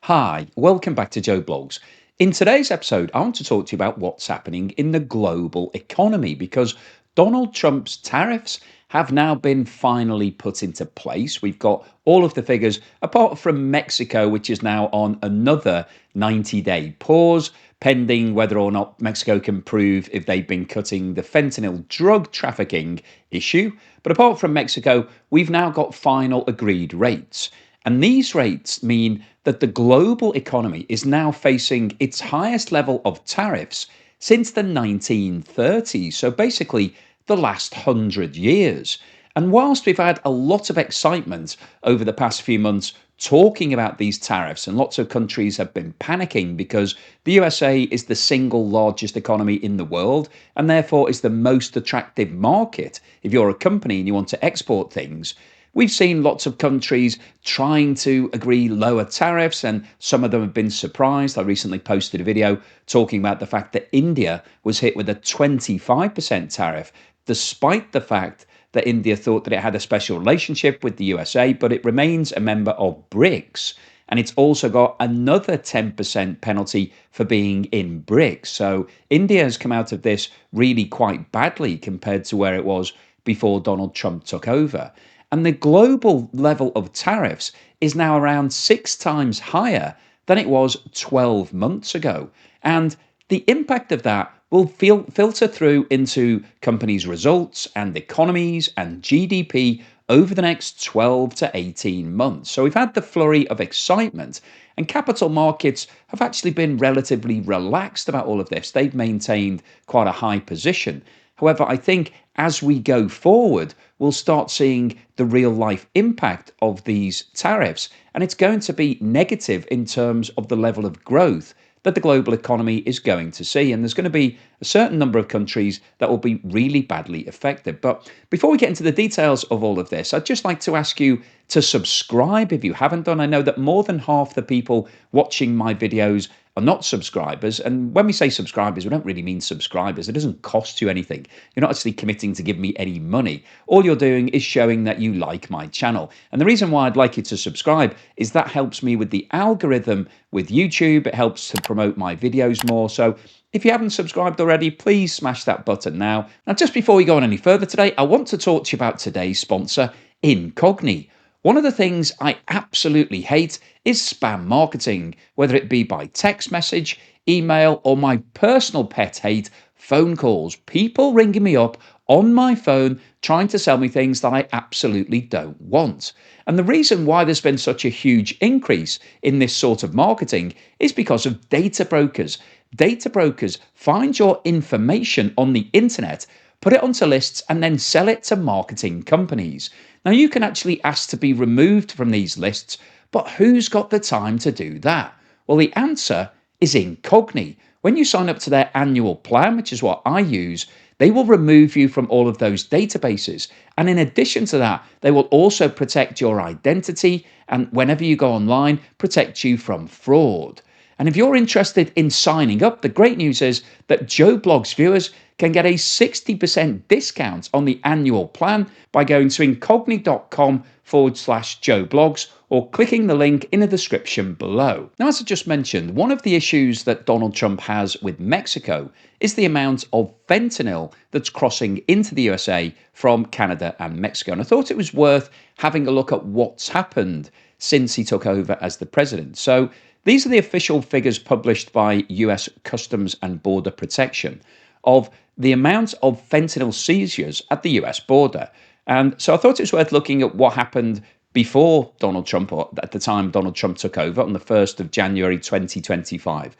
Hi, welcome back to Joe Blogs. In today's episode, I want to talk to you about what's happening in the global economy because Donald Trump's tariffs have now been finally put into place. We've got all of the figures, apart from Mexico, which is now on another 90-day pause, pending whether or not Mexico can prove if they've been cutting the fentanyl drug trafficking issue. But apart from Mexico, we've now got final agreed rates. And these rates mean that the global economy is now facing its highest level of tariffs since the 1930s. So basically, the last 100 years. And whilst we've had a lot of excitement over the past few months talking about these tariffs, and lots of countries have been panicking because the USA is the single largest economy in the world and therefore is the most attractive market if you're a company and you want to export things. We've seen lots of countries trying to agree lower tariffs, and some of them have been surprised. I recently posted a video talking about the fact that India was hit with a 25% tariff, despite the fact that India thought that it had a special relationship with the USA, but it remains a member of BRICS. And it's also got another 10% penalty for being in BRICS. So India has come out of this really quite badly compared to where it was before Donald Trump took over. And the global level of tariffs is now around 6 times higher than it was 12 months ago. And the impact of that will filter through into companies' results and economies and GDP over the next 12 to 18 months. So we've had the flurry of excitement, and capital markets have actually been relatively relaxed about all of this. They've maintained quite a high position. However, I think as we go forward, we'll start seeing the real life impact of these tariffs, and it's going to be negative in terms of the level of growth that the global economy is going to see. And there's going to be a certain number of countries that will be really badly affected. But before we get into the details of all of this, I'd just like to ask you to subscribe if you haven't done. I know that more than half the people watching my videos are not subscribers. And when we say subscribers, we don't really mean subscribers. It doesn't cost you anything. You're not actually committing to give me any money. All you're doing is showing that you like my channel. And the reason why I'd like you to subscribe is that helps me with the algorithm with YouTube. It helps to promote my videos more. So if you haven't subscribed already, please smash that button now. Now, just before we go on any further today, I want to talk to you about today's sponsor, Incogni. One of the things I absolutely hate is spam marketing, whether it be by text message, email, or my personal pet hate, phone calls. People ringing me up on my phone trying to sell me things that I absolutely don't want. And the reason why there's been such a huge increase in this sort of marketing is because of data brokers. Data brokers find your information on the internet, put it onto lists, and then sell it to marketing companies. Now, you can actually ask to be removed from these lists, but who's got the time to do that? Well, the answer is Incogni. When you sign up to their annual plan, which is what I use, they will remove you from all of those databases. And in addition to that, they will also protect your identity and whenever you go online, protect you from fraud. And if you're interested in signing up, the great news is that Joe Blogs viewers can get a 60% discount on the annual plan by going to incogni.com/Joe Blogs or clicking the link in the description below. Now, as I just mentioned, one of the issues that Donald Trump has with Mexico is the amount of fentanyl that's crossing into the USA from Canada and Mexico. And I thought it was worth having a look at what's happened since he took over as the president. So these are the official figures published by US Customs and Border Protection of the amount of fentanyl seizures at the US border. And so I thought it was worth looking at what happened before Donald Trump, or at the time Donald Trump took over on the 1st of January 2025.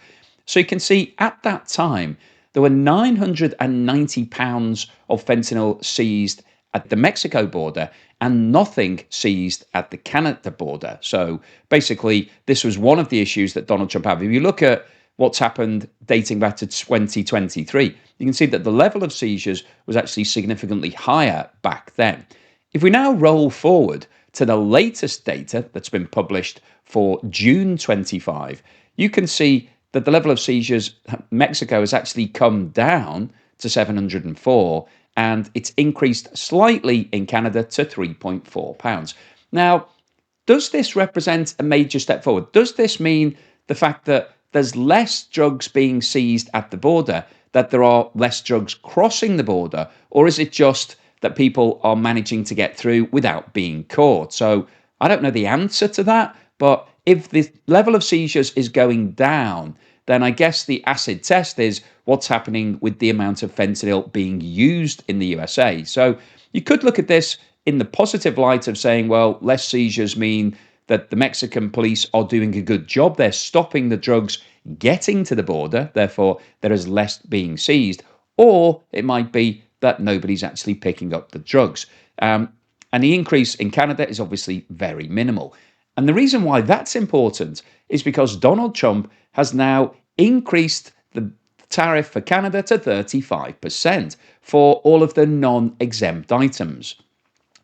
So you can see at that time, there were 990 pounds of fentanyl seized at the Mexico border and nothing seized at the Canada border. So basically, this was one of the issues that Donald Trump had. If you look at what's happened dating back to 2023, you can see that the level of seizures was actually significantly higher back then. If we now roll forward to the latest data that's been published for June 25, you can see that the level of seizures, Mexico has actually come down to 704, and it's increased slightly in Canada to £3.4. Now, does this represent a major step forward? Does this mean the fact that there's less drugs being seized at the border, that there are less drugs crossing the border, or is it just that people are managing to get through without being caught? So I don't know the answer to that, but if the level of seizures is going down, then I guess the acid test is what's happening with the amount of fentanyl being used in the USA. So you could look at this in the positive light of saying, well, less seizures mean that the Mexican police are doing a good job. They're stopping the drugs getting to the border, therefore, there is less being seized. Or it might be that nobody's actually picking up the drugs. And the increase in Canada is obviously very minimal. And the reason why that's important is because Donald Trump has now increased the tariff for Canada to 35% for all of the non exempt items.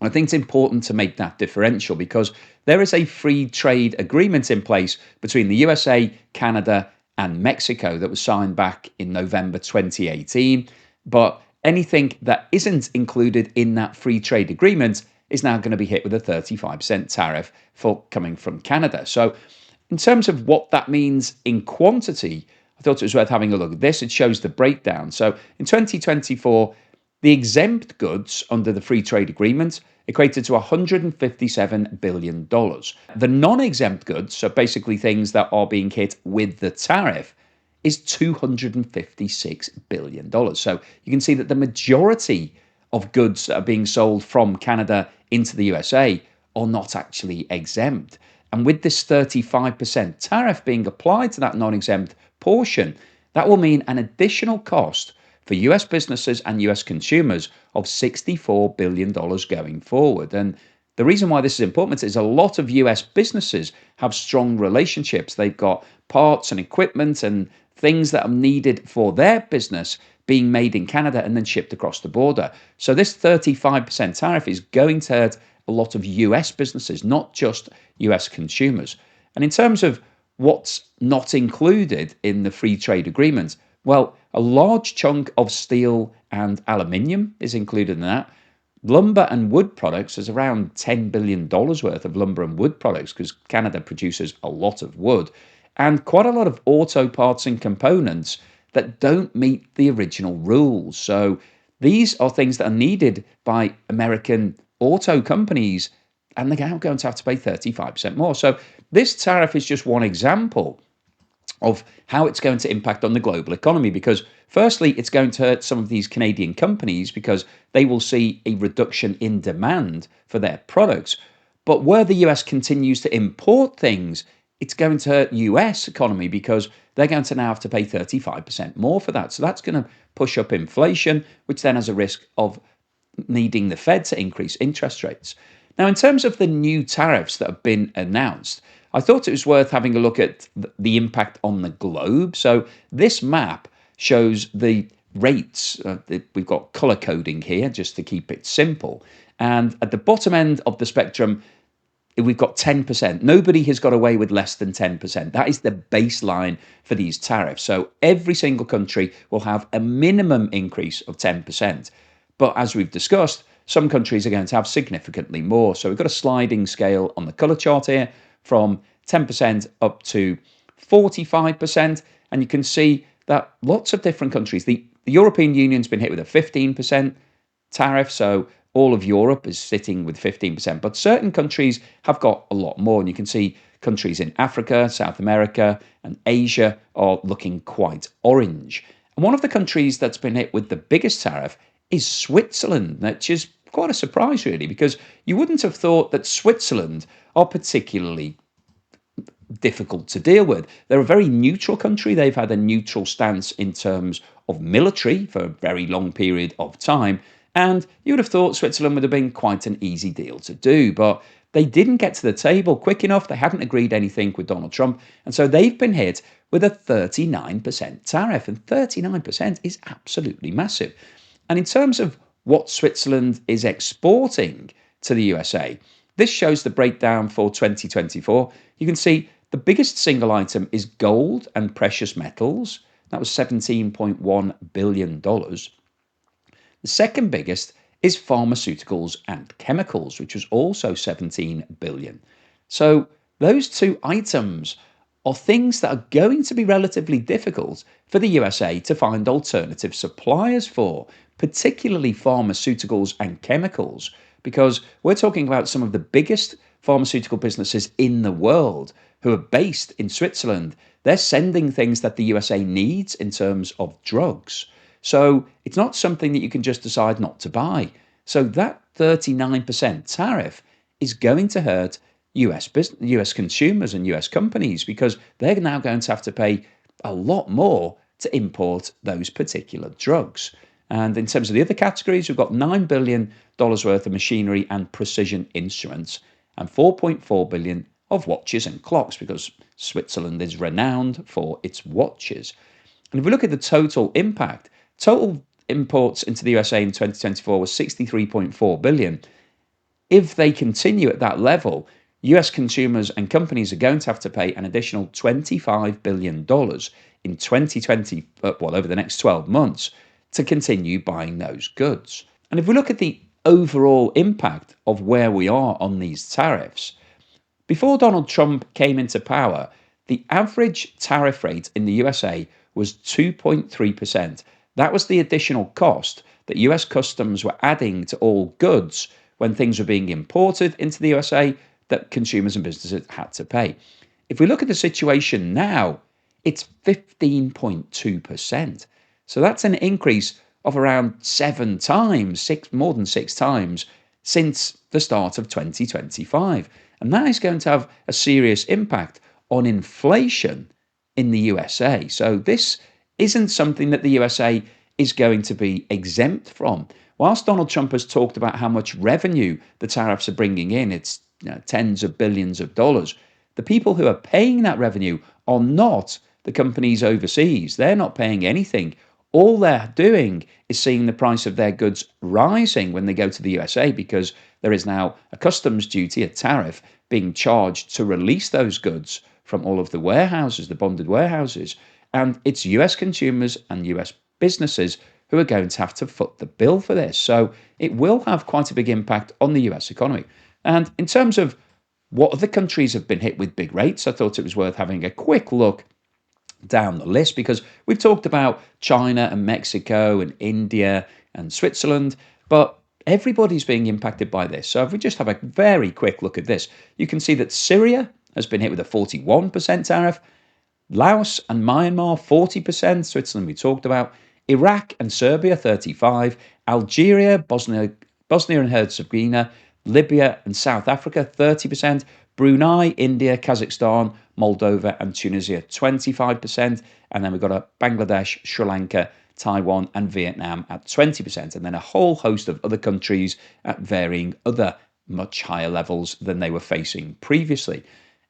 I think it's important to make that differential because there is a free trade agreement in place between the USA, Canada, and Mexico that was signed back in November 2018. But anything that isn't included in that free trade agreement is now going to be hit with a 35% tariff for coming from Canada. So, in terms of what that means in quantity, I thought it was worth having a look at this. It shows the breakdown. So, in 2024, the exempt goods under the free trade agreement equated to $157 billion. The non-exempt goods, so basically things that are being hit with the tariff, is $256 billion. So you can see that the majority of goods that are being sold from Canada into the USA are not actually exempt. And with this 35% tariff being applied to that non-exempt portion, that will mean an additional cost for US businesses and US consumers of $64 billion going forward. And the reason why this is important is a lot of US businesses have strong relationships. They've got parts and equipment and things that are needed for their business being made in Canada and then shipped across the border. So this 35% tariff is going to hurt a lot of US businesses, not just US consumers. And in terms of what's not included in the free trade agreement, well, a large chunk of steel and aluminium is included in that. Lumber and wood products, there's around $10 billion worth of lumber and wood products because Canada produces a lot of wood, and quite a lot of auto parts and components that don't meet the original rules. So these are things that are needed by American auto companies, and they're now going to have to pay 35% more. So this tariff is just one example of how it's going to impact on the global economy, because firstly, it's going to hurt some of these Canadian companies because they will see a reduction in demand for their products. But where the US continues to import things, it's going to hurt US economy because they're going to now have to pay 35% more for that. So that's going to push up inflation, which then has a risk of needing the Fed to increase interest rates. Now, in terms of the new tariffs that have been announced, I thought it was worth having a look at the impact on the globe. So this map shows the rates. We've got color coding here just to keep it simple. And at the bottom end of the spectrum, we've got 10%. Nobody has got away with less than 10%. That is the baseline for these tariffs. So every single country will have a minimum increase of 10%. But as we've discussed, some countries are going to have significantly more. So we've got a sliding scale on the color chart here from 10% up to 45%. And you can see that lots of different countries, the European Union's been hit with a 15% tariff. So all of Europe is sitting with 15%, but certain countries have got a lot more. And you can see countries in Africa, South America, and Asia are looking quite orange. And one of the countries that's been hit with the biggest tariff is Switzerland, which is quite a surprise, really, because you wouldn't have thought that Switzerland are particularly difficult to deal with. They're a very neutral country. They've had a neutral stance in terms of military for a very long period of time. And you would have thought Switzerland would have been quite an easy deal to do, but they didn't get to the table quick enough. They hadn't agreed anything with Donald Trump. And so they've been hit with a 39% tariff. And 39% is absolutely massive. And in terms of what Switzerland is exporting to the USA, this shows the breakdown for 2024. You can see the biggest single item is gold and precious metals. That was $17.1 billion. The second biggest is pharmaceuticals and chemicals, which was also 17 billion. So those two items are things that are going to be relatively difficult for the USA to find alternative suppliers for, particularly pharmaceuticals and chemicals, because we're talking about some of the biggest pharmaceutical businesses in the world who are based in Switzerland. They're sending things that the USA needs in terms of drugs. So it's not something that you can just decide not to buy. So that 39% tariff is going to hurt US consumers and US companies because they're now going to have to pay a lot more to import those particular drugs. And in terms of the other categories, we've got $9 billion worth of machinery and precision instruments and 4.4 billion of watches and clocks because Switzerland is renowned for its watches. And if we look at the total impact, total imports into the USA in 2024 was 63.4 billion. If they continue at that level, US consumers and companies are going to have to pay an additional $25 billion in 2020, over the next 12 months, to continue buying those goods. And if we look at the overall impact of where we are on these tariffs, before Donald Trump came into power, the average tariff rate in the USA was 2.3%. That was the additional cost that US customs were adding to all goods when things were being imported into the USA that consumers and businesses had to pay. If we look at the situation now, it's 15.2%. So that's an increase of around 7 times, more than 6 times since the start of 2025. And that is going to have a serious impact on inflation in the USA. So this isn't something that the USA is going to be exempt from. Whilst Donald Trump has talked about how much revenue the tariffs are bringing in, it's tens of billions of dollars, the people who are paying that revenue are not the companies overseas. They're not paying anything. All they're doing is seeing the price of their goods rising when they go to the USA because there is now a customs duty, a tariff, being charged to release those goods from all of the warehouses, the bonded warehouses. And it's US consumers and US businesses who are going to have to foot the bill for this. So it will have quite a big impact on the US economy. And in terms of what other countries have been hit with big rates, I thought it was worth having a quick look down the list because we've talked about China and Mexico and India and Switzerland, but everybody's being impacted by this. So if we just have a very quick look at this, you can see that Syria has been hit with a 41% tariff, Laos and Myanmar 40%, Switzerland we talked about, Iraq and Serbia 35%, Algeria, Bosnia and Herzegovina, Libya and South Africa 30%, Brunei, India, Kazakhstan, Moldova and Tunisia 25%, and then we've got Bangladesh, Sri Lanka, Taiwan and Vietnam at 20%, and then a whole host of other countries at varying other much higher levels than they were facing previously.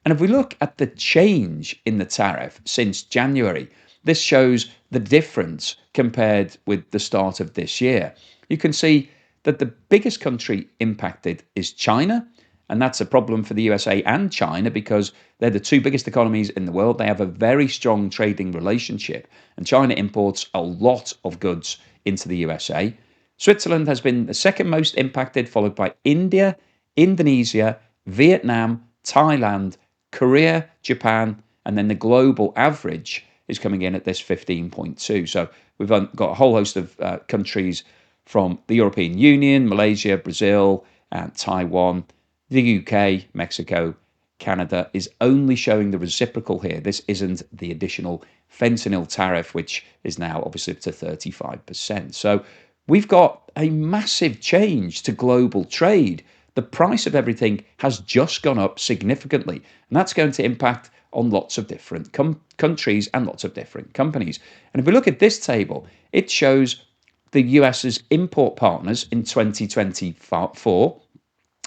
And if we look at the change in the tariff since January, this shows the difference compared with the start of this year. You can see that the biggest country impacted is China, and that's a problem for the USA and China because they're the two biggest economies in the world. They have a very strong trading relationship, and China imports a lot of goods into the USA. Switzerland has been the second most impacted, followed by India, Indonesia, Vietnam, Thailand, Korea, Japan, and then the global average is coming in at this 15.2. So we've got a whole host of countries from the European Union, Malaysia, Brazil, and Taiwan. The UK, Mexico, Canada is only showing the reciprocal here. This isn't the additional fentanyl tariff, which is now obviously up to 35%. So we've got a massive change to global trade. The price of everything has just gone up significantly, and that's going to impact on lots of different countries and lots of different companies. And if we look at this table, it shows the US's import partners in 2024.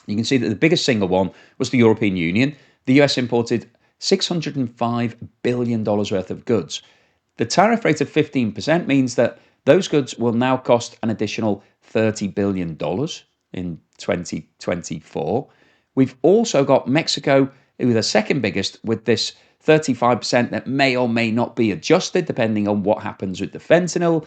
You can see that the biggest single one was the European Union. The US imported $605 billion worth of goods. The tariff rate of 15% means that those goods will now cost an additional $30 billion in 2024. We've also got Mexico, who are the second biggest, with this 35% that may or may not be adjusted depending on what happens with the fentanyl.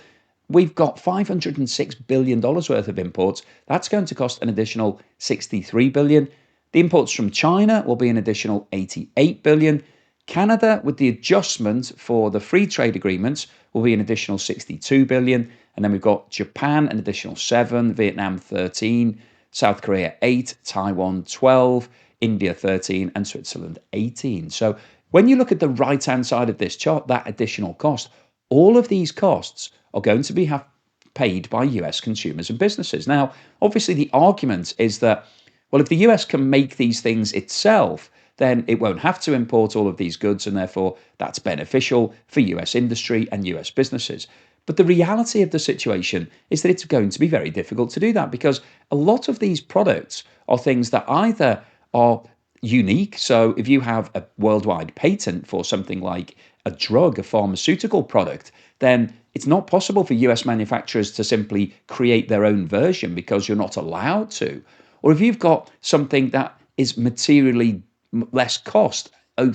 We've got $506 billion worth of imports. That's going to cost an additional $63 billion. The imports from China will be an additional 88 billion. Canada, with the adjustment for the free trade agreements, will be an additional 62 billion. And then we've got Japan, an additional 7, Vietnam 13, South Korea 8, Taiwan 12, India 13, and Switzerland 18. So when you look at the right hand side of this chart, that additional cost, all of these costs are going to be paid by US consumers and businesses. Now, obviously, the argument is that, well, if the US can make these things itself, then it won't have to import all of these goods, and therefore that's beneficial for US industry and US businesses. But the reality of the situation is that it's going to be very difficult to do that, because a lot of these products are things that either are unique. So if you have a worldwide patent for something like a drug, a pharmaceutical product, then it's not possible for US manufacturers to simply create their own version because you're not allowed to. Or if you've got something that is materially less cost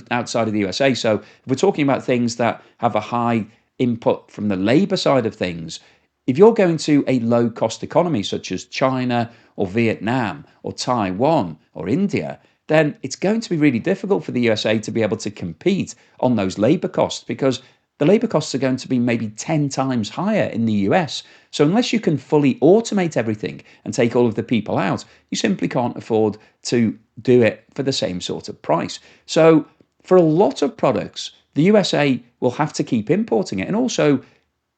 outside of the USA. So if we're talking about things that have a high input from the labor side of things, if you're going to a low cost economy such as China or Vietnam or Taiwan or India, then it's going to be really difficult for the USA to be able to compete on those labor costs, because the labor costs are going to be maybe 10 times higher in the US. So unless you can fully automate everything and take all of the people out, you simply can't afford to do it for the same sort of price. So for a lot of products, the USA will have to keep importing it. And also,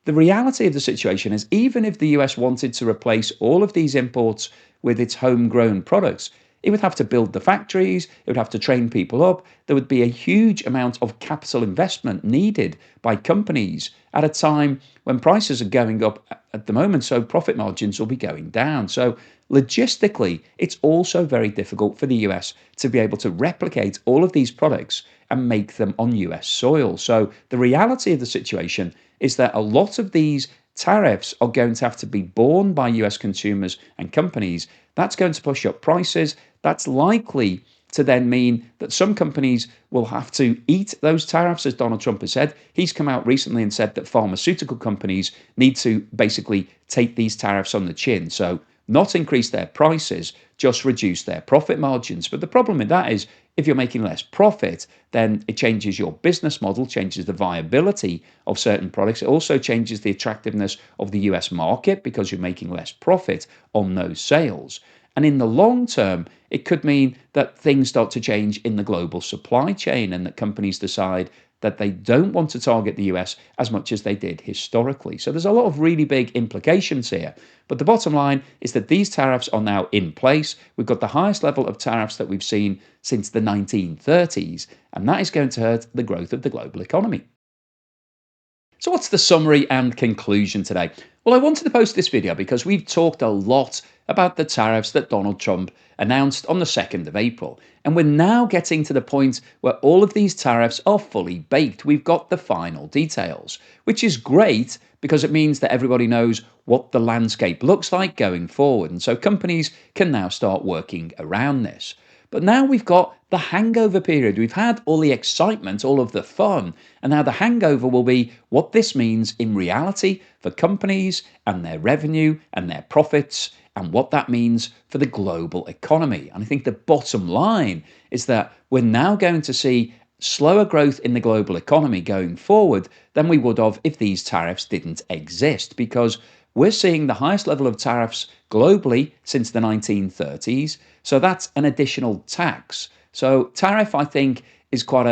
the reality of the situation is, even if the US wanted to replace all of these imports with its homegrown products, it would have to build the factories, it would have to train people up. There would be a huge amount of capital investment needed by companies at a time when prices are going up at the moment, so profit margins will be going down. So logistically, it's also very difficult for the US to be able to replicate all of these products and make them on US soil. So the reality of the situation is that a lot of these tariffs are going to have to be borne by US consumers and companies. That's going to push up prices. That's likely to then mean that some companies will have to eat those tariffs, as Donald Trump has said. He's come out recently and said that pharmaceutical companies need to basically take these tariffs on the chin. So not increase their prices, just reduce their profit margins. But the problem with that is, if you're making less profit, then it changes your business model, changes the viability of certain products. It also changes the attractiveness of the US market because you're making less profit on those sales. And in the long term, it could mean that things start to change in the global supply chain, and that companies decide that they don't want to target the US as much as they did historically. So there's a lot of really big implications here. But the bottom line is that these tariffs are now in place. We've got the highest level of tariffs that we've seen since the 1930s, and that is going to hurt the growth of the global economy. So what's the summary and conclusion today? Well, I wanted to post this video because we've talked a lot about the tariffs that Donald Trump announced on the 2nd of April. And we're now getting to the point where all of these tariffs are fully baked. We've got the final details, which is great because it means that everybody knows what the landscape looks like going forward. And so companies can now start working around this. But now we've got the hangover period. We've had all the excitement, all of the fun, and now the hangover will be what this means in reality for companies and their revenue and their profits, and what that means for the global economy. And I think the bottom line is that we're now going to see slower growth in the global economy going forward than we would have if these tariffs didn't exist, because we're seeing the highest level of tariffs globally since the 1930s. So that's an additional tax. So tariff, I think, is quite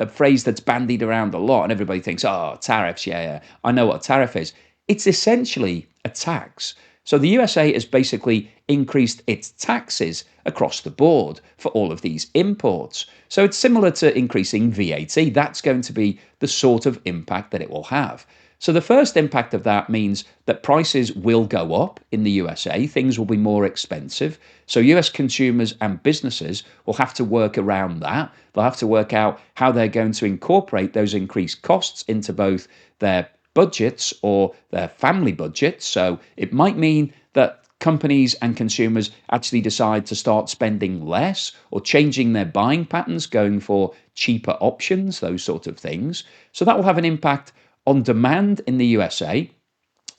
a phrase that's bandied around a lot, and everybody thinks, oh, tariffs, yeah, I know what a tariff is. It's essentially a tax. So the USA has basically increased its taxes across the board for all of these imports. So it's similar to increasing VAT. That's going to be the sort of impact that it will have. So the first impact of that means that prices will go up in the USA. Things will be more expensive. So US consumers and businesses will have to work around that. They'll have to work out how they're going to incorporate those increased costs into both their budgets or their family budgets. So it might mean that companies and consumers actually decide to start spending less or changing their buying patterns, going for cheaper options, those sort of things. So that will have an impact on demand in the USA,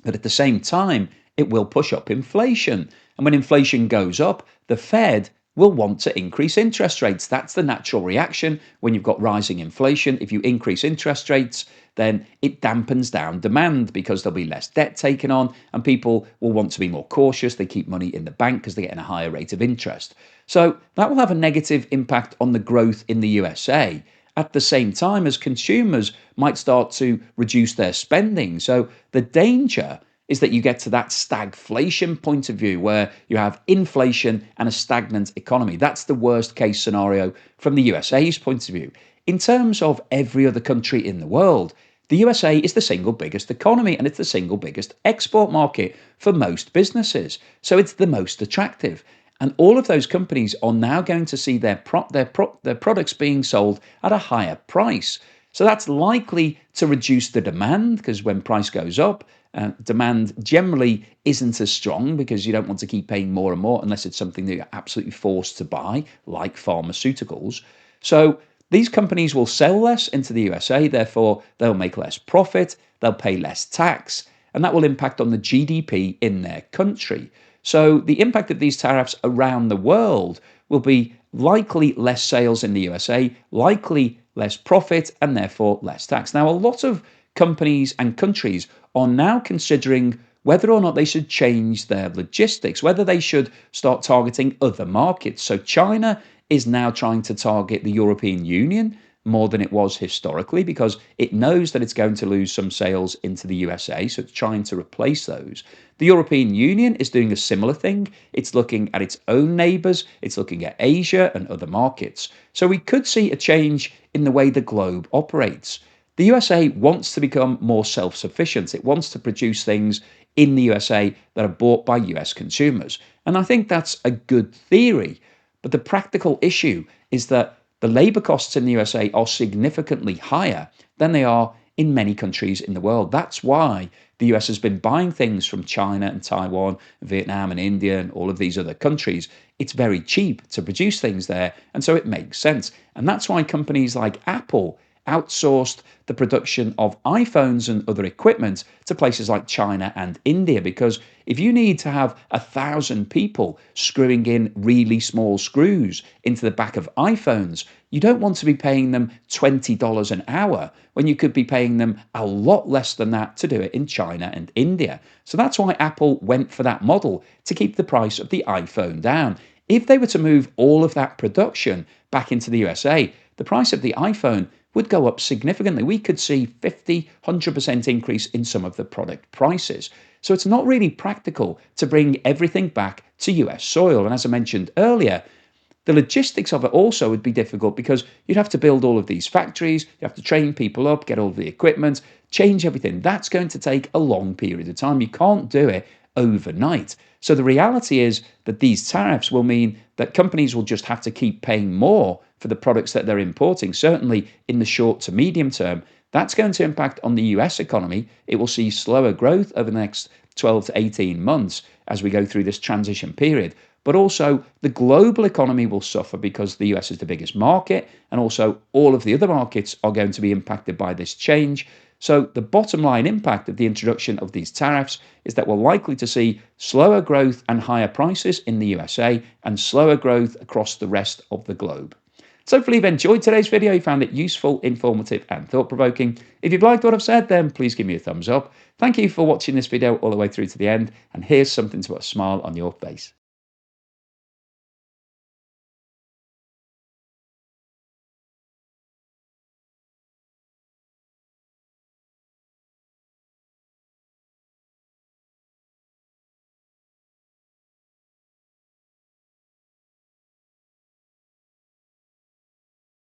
but at the same time, it will push up inflation. And when inflation goes up, the Fed will want to increase interest rates. That's the natural reaction when you've got rising inflation. If you increase interest rates, then it dampens down demand because there'll be less debt taken on and people will want to be more cautious. They keep money in the bank because they're getting a higher rate of interest. So that will have a negative impact on the growth in the USA. At the same time as consumers might start to reduce their spending. So the danger is that you get to that stagflation point of view where you have inflation and a stagnant economy. That's the worst case scenario from the USA's point of view. In terms of every other country in the world, the USA is the single biggest economy and it's the single biggest export market for most businesses. So it's the most attractive. And all of those companies are now going to see their products being sold at a higher price. So that's likely to reduce the demand because when price goes up, demand generally isn't as strong because you don't want to keep paying more and more unless it's something that you're absolutely forced to buy, like pharmaceuticals. So these companies will sell less into the USA, therefore, they'll make less profit, they'll pay less tax, and that will impact on the GDP in their country. So the impact of these tariffs around the world will be likely less sales in the USA, likely less profit, and therefore less tax. Now, a lot of companies and countries are now considering whether or not they should change their logistics, whether they should start targeting other markets. So China is now trying to target the European Union more than it was historically because it knows that it's going to lose some sales into the USA, so it's trying to replace those. The European Union is doing a similar thing. It's looking at its own neighbours, it's looking at Asia and other markets. So we could see a change in the way the globe operates. The USA wants to become more self sufficient. It wants to produce things in the USA that are bought by US consumers. And I think that's a good theory. But the practical issue is that the labour costs in the USA are significantly higher than they are in many countries in the world. That's why the US has been buying things from China and Taiwan, Vietnam and India and all of these other countries. It's very cheap to produce things there, and so it makes sense. And that's why companies like Apple outsourced the production of iPhones and other equipment to places like China and India. Because if you need to have 1,000 people screwing in really small screws into the back of iPhones, you don't want to be paying them $20 an hour when you could be paying them a lot less than that to do it in China and India. So that's why Apple went for that model to keep the price of the iPhone down. If they were to move all of that production back into the USA, the price of the iPhone would go up significantly. We could see 50, 100% increase in some of the product prices. So it's not really practical to bring everything back to US soil. And as I mentioned earlier, the logistics of it also would be difficult because you'd have to build all of these factories, you have to train people up, get all of the equipment, change everything. That's going to take a long period of time. You can't do it overnight. So the reality is that these tariffs will mean that companies will just have to keep paying more for the products that they're importing, certainly in the short to medium term. That's going to impact on the US economy. It will see slower growth over the next 12 to 18 months as we go through this transition period. But also, the global economy will suffer because the US is the biggest market, and also all of the other markets are going to be impacted by this change. So the bottom line impact of the introduction of these tariffs is that we're likely to see slower growth and higher prices in the USA and slower growth across the rest of the globe. So hopefully you've enjoyed today's video, you found it useful, informative and thought-provoking. If you've liked what I've said, then please give me a thumbs up. Thank you for watching this video all the way through to the end, and here's something to put a smile on your face.